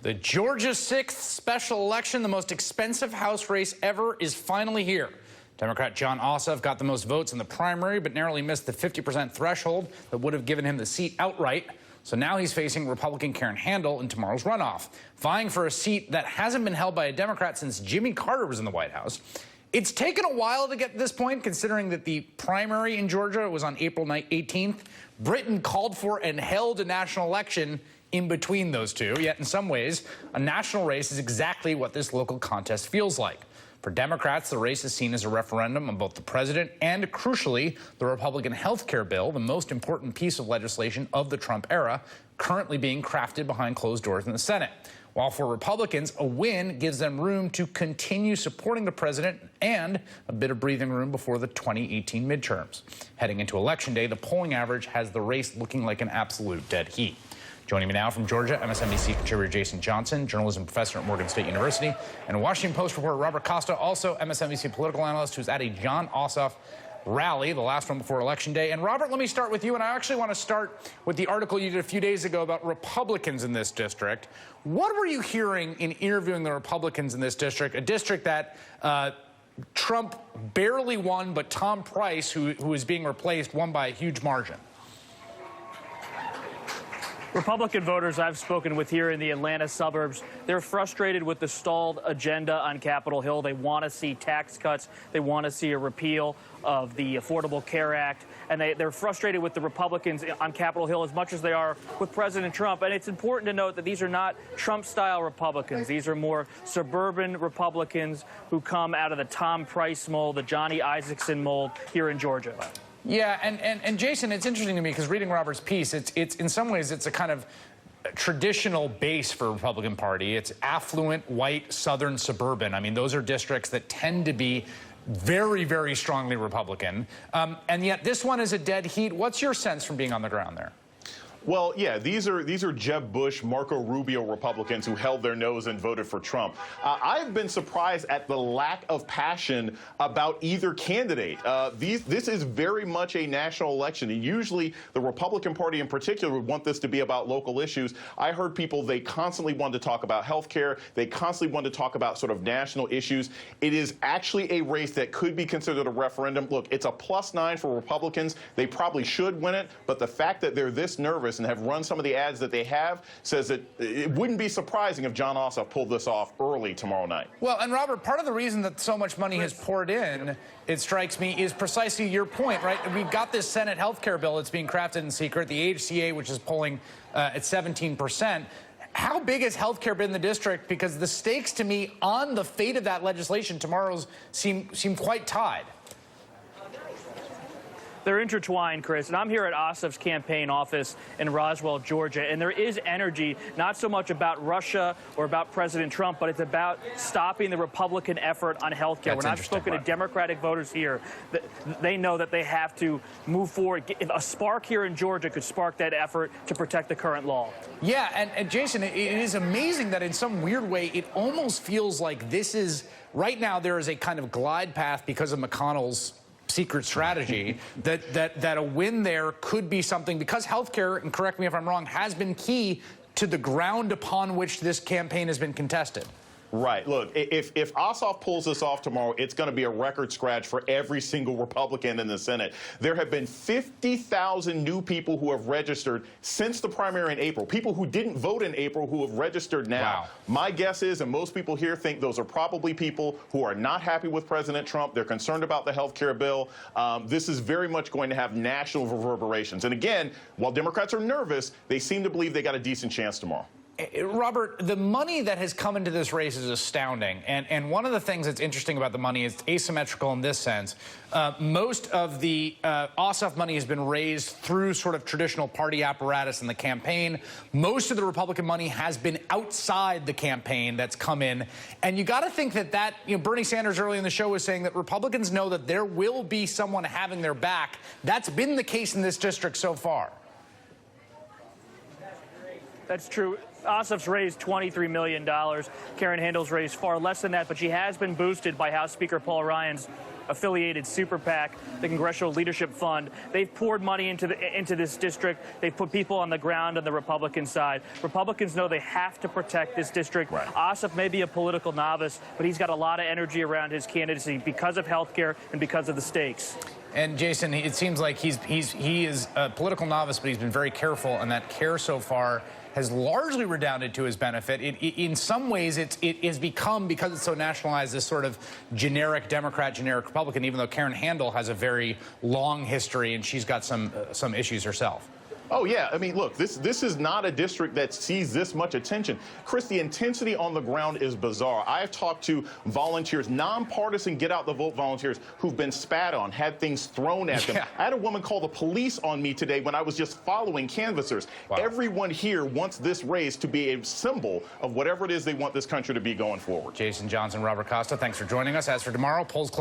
The Georgia 6th special election, the most expensive House race ever, is finally here. Democrat Jon Ossoff got the most votes in the primary, but narrowly missed the 50% threshold that would have given him the seat outright. So now he's facing Republican Karen Handel in tomorrow's runoff, vying for a seat that hasn't been held by a Democrat since Jimmy Carter was in the White House. It's taken a while to get to this point, considering that the primary in Georgia was on April 18th. Britain called for and held a national election in between those two, yet in some ways, a national race is exactly what this local contest feels like. For Democrats, the race is seen as a referendum on both the president and, crucially, the Republican health care bill, the most important piece of legislation of the Trump era, currently being crafted behind closed doors in the Senate. While for Republicans, a win gives them room to continue supporting the president and a bit of breathing room before the 2018 midterms. Heading into Election Day, the polling average has the race looking like an absolute dead heat. Joining me now from Georgia, MSNBC contributor Jason Johnson, journalism professor at Morgan State University, and Washington Post reporter Robert Costa, also MSNBC political analyst who's at a Jon Ossoff rally, the last one before Election Day. And Robert, let me start with you, and I actually want to start with the article you did a few days ago about Republicans in this district. What were you hearing in interviewing the Republicans in this district, a district that Trump barely won, but Tom Price, who is being replaced, won by a huge margin? Republican voters I've spoken with here in the Atlanta suburbs, they're frustrated with the stalled agenda on Capitol Hill. They want to see tax cuts. They want to see a repeal of the Affordable Care Act. And they're frustrated with the Republicans on Capitol Hill as much as they are with President Trump. And it's important to note that these are not Trump-style Republicans. These are more suburban Republicans who come out of the Tom Price mold, the Johnny Isakson mold here in Georgia. Yeah, and Jason, it's interesting to me because reading Robert's piece, it's in some ways it's a kind of traditional base for the Republican Party. It's affluent, white, southern, suburban. I mean, those are districts that tend to be very, very strongly Republican. And yet this one is a dead heat. What's your sense from being on the ground there? Well, yeah, these are Jeb Bush, Marco Rubio Republicans who held their nose and voted for Trump. I've been surprised at the lack of passion about either candidate. This is very much a national election, and usually the Republican Party in particular would want this to be about local issues. I heard people, they constantly wanted to talk about health care. They constantly wanted to talk about sort of national issues. It is actually a race that could be considered a referendum. Look, it's a +9 for Republicans. They probably should win it, but the fact that they're this nervous and have run some of the ads that they have says that it wouldn't be surprising if Jon Ossoff pulled this off early tomorrow night. Well, and Robert, part of the reason that so much money has poured in, it strikes me, is precisely your point, right? We've got this Senate health care bill that's being crafted in secret, the HCA, which is polling at 17%. How big has health care been in the district? Because the stakes to me on the fate of that legislation tomorrow's seem quite tied. They're intertwined, Chris, and I'm here at Ossoff's campaign office in Roswell, Georgia, and there is energy, not so much about Russia or about President Trump, but it's about stopping the Republican effort on health care. When I've spoken to Democratic voters here, they know that they have to move forward. If a spark here in Georgia could spark that effort to protect the current law. Yeah, and Jason, it is amazing that in some weird way, it almost feels like this is, right now, there is a kind of glide path because of McConnell's secret strategy that a win there could be something, because healthcare, and correct me if I'm wrong, has been key to the ground upon which this campaign has been contested. Right. Look, if Ossoff pulls this off tomorrow, it's going to be a record scratch for every single Republican in the Senate. There have been 50,000 new people who have registered since the primary in April, people who didn't vote in April who have registered now. Wow. My guess is, and most people here think, those are probably people who are not happy with President Trump. They're concerned about the health care bill. This is very much going to have national reverberations. And again, while Democrats are nervous, they seem to believe they got a decent chance tomorrow. Robert, the money that has come into this race is astounding. And one of the things that's interesting about the money is asymmetrical in this sense. Most of the Ossoff money has been raised through sort of traditional party apparatus in the campaign. Most of the Republican money has been outside the campaign that's come in. And you got to think that, Bernie Sanders early in the show was saying that Republicans know that there will be someone having their back. That's been the case in this district so far. That's true. Ossoff's raised $23 million. Karen Handel's raised far less than that, but she has been boosted by House Speaker Paul Ryan's affiliated super PAC, the Congressional Leadership Fund. They've poured money into this district. They've put people on the ground on the Republican side. Republicans know they have to protect this district. Right. Ossoff may be a political novice, but he's got a lot of energy around his candidacy because of health care and because of the stakes. And Jason, it seems like he is a political novice, but he's been very careful, and that care so far has largely redounded to his benefit. In some ways, it has become, because it's so nationalized, this sort of generic Democrat, generic Republican, even though Karen Handel has a very long history and she's got some issues herself. Oh, yeah. I mean, look, this is not a district that sees this much attention. Chris, the intensity on the ground is bizarre. I have talked to volunteers, nonpartisan get-out-the-vote volunteers, who've been spat on, had things thrown at them. Yeah. I had a woman call the police on me today when I was just following canvassers. Wow. Everyone here wants this race to be a symbol of whatever it is they want this country to be going forward. Jason Johnson, Robert Costa, thanks for joining us. As for tomorrow, polls close.